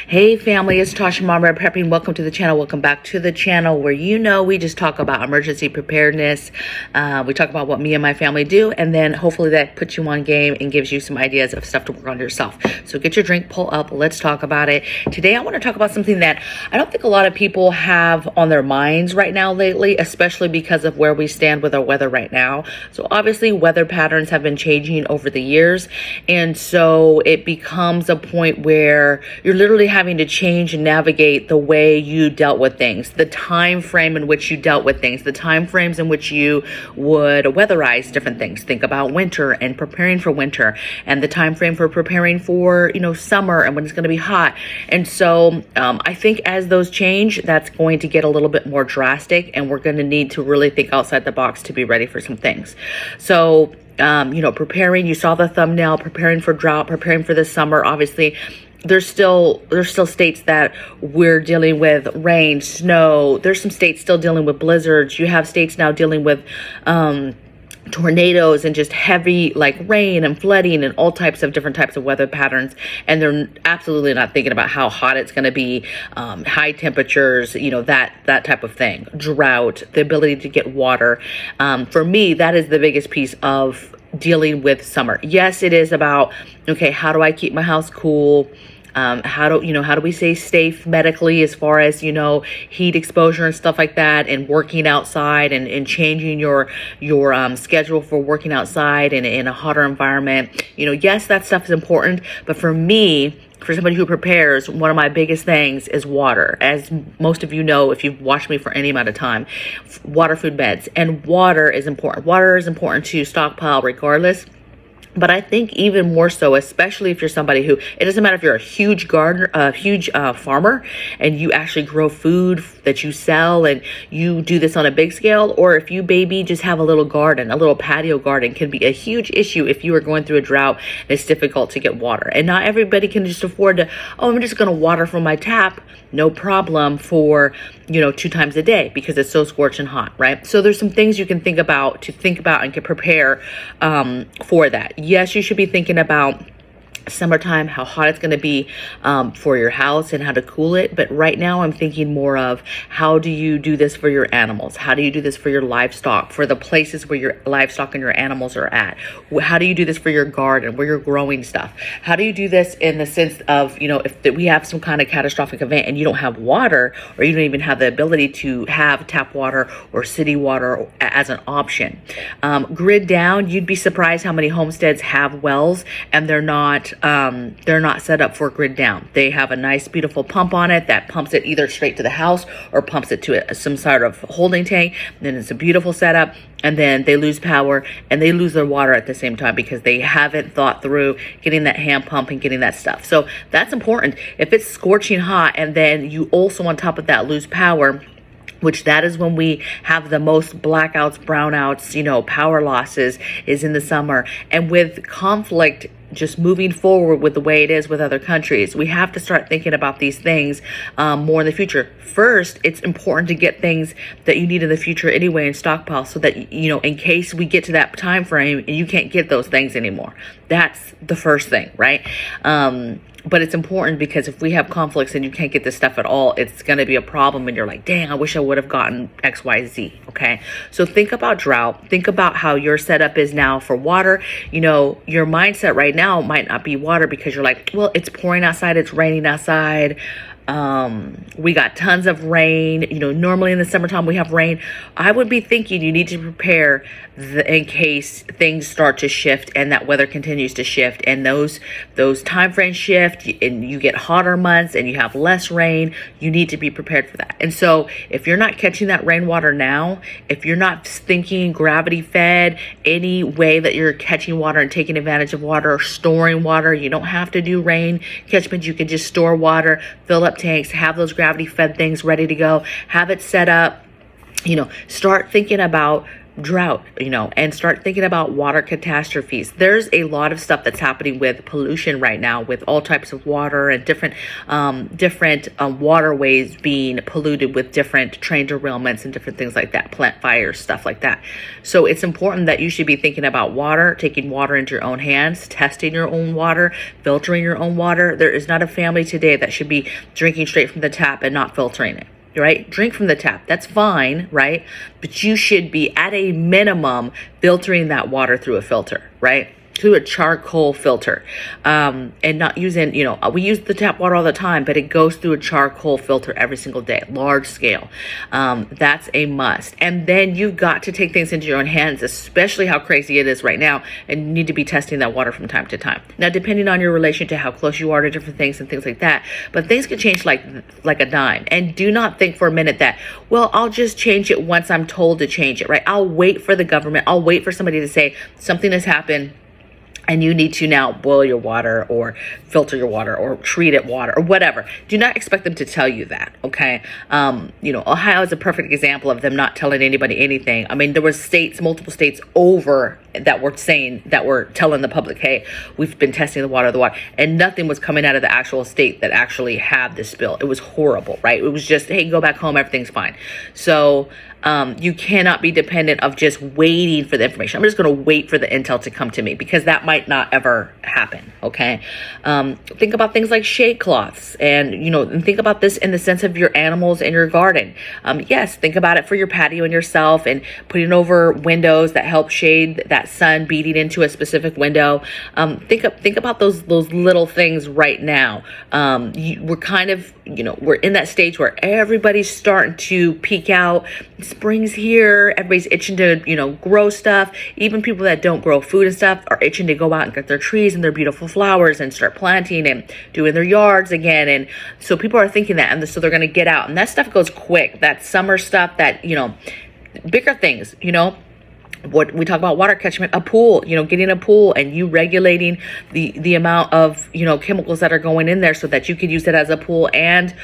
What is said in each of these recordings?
Hey family, it's Tasha MAMABEAR Prepping. Welcome to the channel. Welcome back to the channel where we just talk about emergency preparedness. We talk about what me and my family do, and then hopefully that puts you on game and gives you some ideas of stuff to work on yourself. So get your drink, pull up, let's talk about it. Today I want to talk about something that I don't think a lot of people have on their minds right now lately, especially because of where we stand with our weather right now. So obviously weather patterns have been changing over the years, and so it becomes a point where you're literally having to change and navigate the way you dealt with things, the time frame in which you dealt with things, the time frames in which you would weatherize different things. Think about winter and preparing for winter, and the time frame for preparing for summer and when it's going to be hot. And so I think as those change, that's going to get a little bit more drastic, and we're going to need to really think outside the box to be ready for some things. So preparing, you saw the thumbnail, preparing for drought, preparing for the summer. Obviously there's still states that we're dealing with rain, snow. There's some states still dealing with blizzards. You have states now dealing with tornadoes and just heavy rain and flooding and all types of different types of weather patterns, and they're absolutely not thinking about how hot it's going to be, high temperatures, that type of thing, drought, the ability to get water. For me, that is the biggest piece of dealing with summer. Yes, it is about, okay, how do I keep my house cool? How do we stay safe medically as far as, heat exposure and stuff like that, and working outside and changing your schedule for working outside and in a hotter environment. Yes, that stuff is important. But for me, for somebody who prepares, one of my biggest things is water. As most of you know, if you've watched me for any amount of time, water, food, beds, and water is important. Water is important to stockpile regardless. But I think even more so, especially if you're somebody who, it doesn't matter if you're a huge gardener, a huge farmer, and you actually grow food that you sell and you do this on a big scale, or if you just have a little garden, a little patio garden, can be a huge issue if you are going through a drought and it's difficult to get water. And not everybody can just afford to, I'm just going to water from my tap, no problem, for 2 times a day because it's so scorching hot, right? So there's some things you can think about and can prepare for that. Yes, you should be thinking about summertime, how hot it's going to be for your house and how to cool it. But right now I'm thinking more of, how do you do this for your animals? How do you do this for your livestock, for the places where your livestock and your animals are at? How do you do this for your garden, where you're growing stuff? How do you do this in the sense of, if we have some kind of catastrophic event and you don't have water, or you don't even have the ability to have tap water or city water as an option? Grid down, you'd be surprised how many homesteads have wells and they're not set up for grid down. They have a nice, beautiful pump on it that pumps it either straight to the house or pumps it to some sort of holding tank. Then it's a beautiful setup, and then they lose power and they lose their water at the same time because they haven't thought through getting that hand pump and getting that stuff. So that's important. If it's scorching hot and then you also on top of that lose power, which that is when we have the most blackouts, brownouts, power losses, is in the summer. And with conflict just moving forward with the way it is with other countries, we have to start thinking about these things more in the future. First, it's important to get things that you need in the future anyway in stockpile, so that in case we get to that time frame and you can't get those things anymore. That's the first thing, right? But it's important because if we have conflicts and you can't get this stuff at all, it's going to be a problem. And you're like, dang, I wish I would have gotten X, Y, Z. Okay. So think about drought. Think about how your setup is now for water. Your mindset right now might not be water because you're like, well, it's pouring outside. It's raining outside. We got tons of rain. Normally in the summertime we have rain. I would be thinking you need to prepare in case things start to shift and that weather continues to shift and those time frames shift and you get hotter months and you have less rain. You need to be prepared for that. And so if you're not catching that rainwater now, if you're not thinking gravity fed, any way that you're catching water and taking advantage of water or storing water, you don't have to do rain catchment. You can just store water, fill up tanks, have those gravity fed things ready to go, have it set up. Start thinking about drought, and start thinking about water catastrophes. There's a lot of stuff that's happening with pollution right now, with all types of water and different waterways being polluted with different train derailments and different things like that, plant fires, stuff like that. So it's important that you should be thinking about water, taking water into your own hands, testing your own water, filtering your own water. There is not a family today that should be drinking straight from the tap and not filtering it. Right? Drink from the tap. That's fine, right? But you should be at a minimum filtering that water through a filter, right? Through a charcoal filter, and not using, we use the tap water all the time, but it goes through a charcoal filter every single day, large scale. That's a must. And then you've got to take things into your own hands, especially how crazy it is right now, and you need to be testing that water from time to time. Now, depending on your relation to how close you are to different things and things like that, but things can change like a dime. And do not think for a minute that, well, I'll just change it once I'm told to change it, right? I'll wait for the government. I'll wait for somebody to say something has happened and you need to now boil your water or filter your water or treat it water or whatever. Do not expect them to tell you that, okay? Ohio is a perfect example of them not telling anybody anything. I mean, there were multiple states over that were telling the public, hey, we've been testing the water, and nothing was coming out of the actual state that actually had this spill. It was horrible, right? It was just, hey, go back home, everything's fine. So you cannot be dependent of just waiting for the information. I'm just going to wait for the intel to come to me, because that might not ever happen. Okay. Think about things like shade cloths, and think about this in the sense of your animals in your garden. Yes, think about it for your patio and yourself, and putting over windows that help shade that sun beating into a specific window. Think about those little things right now. We're kind of, we're in that stage where everybody's starting to peek out. Spring's here. Everybody's itching to, grow stuff. Even people that don't grow food and stuff are itching to go out and get their trees and their beautiful flowers and start planting and doing their yards again. And so people are thinking that, and so they're going to get out, and that stuff goes quick. That summer stuff, that, bigger things, what we talk about, water catchment, a pool, getting a pool and you regulating the amount of, chemicals that are going in there so that you could use it as a pool and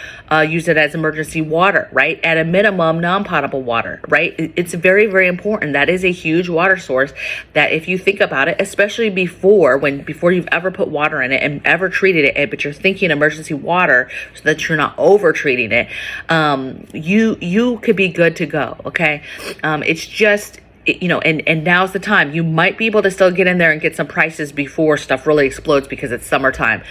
use it as emergency water, right? At a minimum, non-potable water, right? It's very, very important. That is a huge water source that, if you think about it, especially before you've ever put water in it and ever treated it, but you're thinking emergency water so that you're not over treating it, you could be good to go. Okay. It's just, and now's the time. You might be able to still get in there and get some prices before stuff really explodes, because it's summertime.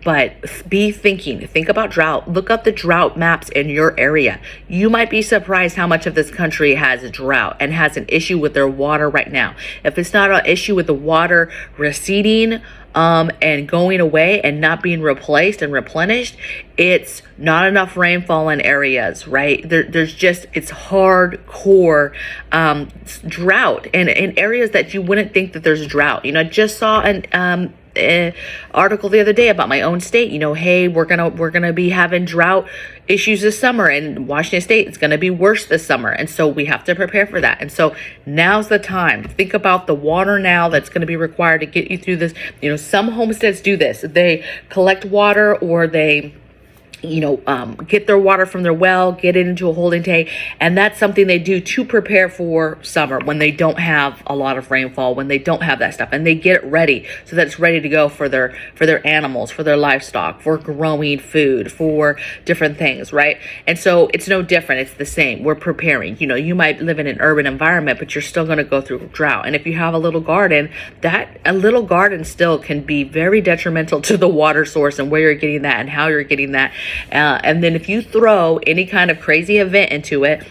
But think about drought. Look up the drought maps in your area. You might be surprised how much of this country has a drought and has an issue with their water right now. If it's not an issue with the water receding, and going away and not being replaced and replenished, it's not enough rainfall in areas, right? There's just, it's hardcore drought, and in areas that you wouldn't think that there's a drought. I just saw an article the other day about my own state. Hey, we're gonna be having drought issues this summer, and Washington State, it's gonna be worse this summer, and so we have to prepare for that. And so now's the time. Think about the water now that's going to be required to get you through this. Some homesteads do this. They collect water, or they get their water from their well, get it into a holding tank. And that's something they do to prepare for summer, when they don't have a lot of rainfall, when they don't have that stuff, and they get it ready so that it's ready to go for their animals, for their livestock, for growing food, for different things, right? And so it's no different. It's the same. We're preparing. You might live in an urban environment, but you're still going to go through drought. And if you have a little garden, a little garden still can be very detrimental to the water source and where you're getting that and how you're getting that. And then if you throw any kind of crazy event into it,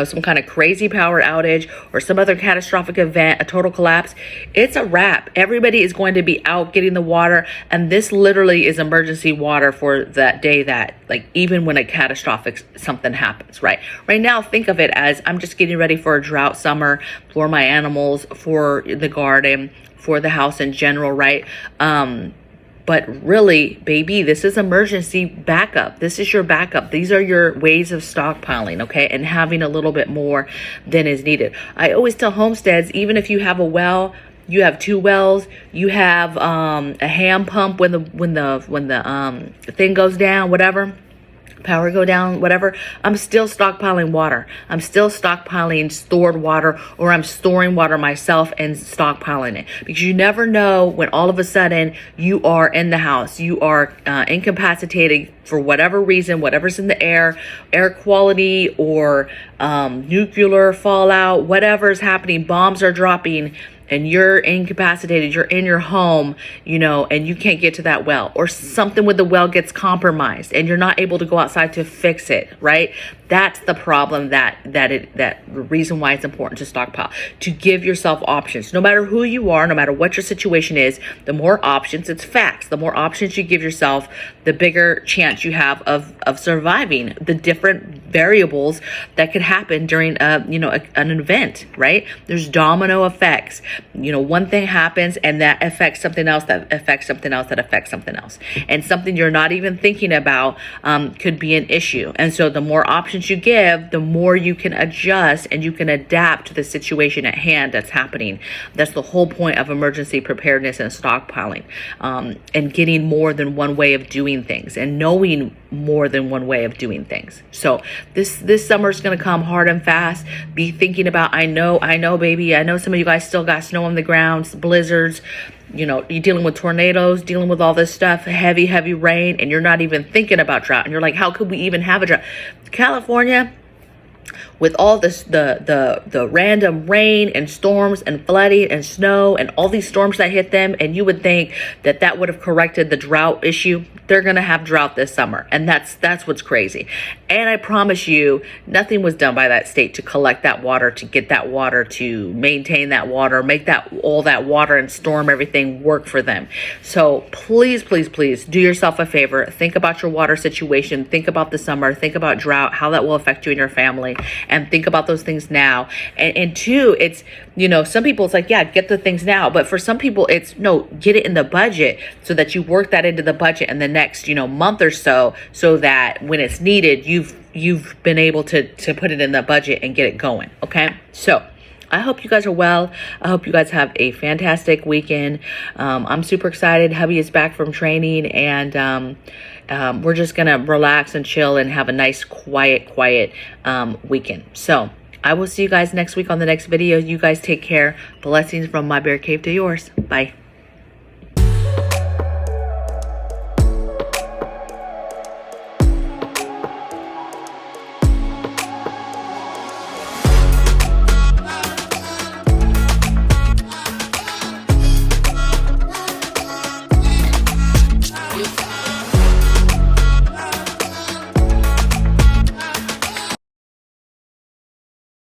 some kind of crazy power outage or some other catastrophic event, a total collapse, it's a wrap. Everybody is going to be out getting the water. And this literally is emergency water for that day, that, like, even when a catastrophic something happens, right? Right now, think of it as, I'm just getting ready for a drought summer for my animals, for the garden, for the house in general, right? But really, baby, this is emergency backup. This is your backup. These are your ways of stockpiling, okay? And having a little bit more than is needed. I always tell homesteads, even if you have a well, you have 2 wells, you have a hand pump when the thing goes down, whatever. power go down, whatever, I'm still stockpiling water. I'm still stockpiling stored water, or I'm storing water myself and stockpiling it, because you never know when all of a sudden you are in the house, you are incapacitated for whatever reason, whatever's in the air quality, or nuclear fallout, whatever is happening, bombs are dropping, and you're incapacitated, you're in your home, you know, and you can't get to that well, or something with the well gets compromised and you're not able to go outside to fix it, right? That's the problem, that the reason why it's important to stockpile, to give yourself options. No matter who you are, no matter what your situation is, the more options, it's facts, the more options you give yourself, the bigger chance you have of surviving the different variables that could happen during an event, right? There's domino effects. You know, one thing happens and that affects something else, that affects something else, that affects something else. And something you're not even thinking about could be an issue. And so the more options you give, the more you can adjust and you can adapt to the situation at hand that's happening. That's the whole point of emergency preparedness and stockpiling, and getting more than one way of doing things and knowing more than one way of doing things. So this summer is going to come hard and fast. Be thinking about, I know, baby, I know some of you guys still got snow on the ground, blizzards, you know, you're dealing with tornadoes, dealing with all this stuff, heavy rain, and you're not even thinking about drought. And you're like, how could we even have a drought? California, with all this, the random rain and storms and flooding and snow and all these storms that hit them, and you would think that would have corrected the drought issue. They're gonna have drought this summer, and that's what's crazy. And I promise you, nothing was done by that state to collect that water, to get that water, to maintain that water, make all that water and storm everything work for them. So please do yourself a favor. Think about your water situation. Think about the summer. Think about drought, how that will affect you and your family. And think about those things now. And two, it's, you know, some people it's like, yeah, get the things now. But for some people, it's no, get it in the budget so that you work that into the budget in the next, month or so that when it's needed, you've been able to put it in the budget and get it going. Okay. So I hope you guys are well. I hope you guys have a fantastic weekend. I'm super excited. Hubby is back from training, and we're just going to relax and chill and have a nice, quiet weekend. So I will see you guys next week on the next video. You guys take care. Blessings from my bear cave to yours. Bye.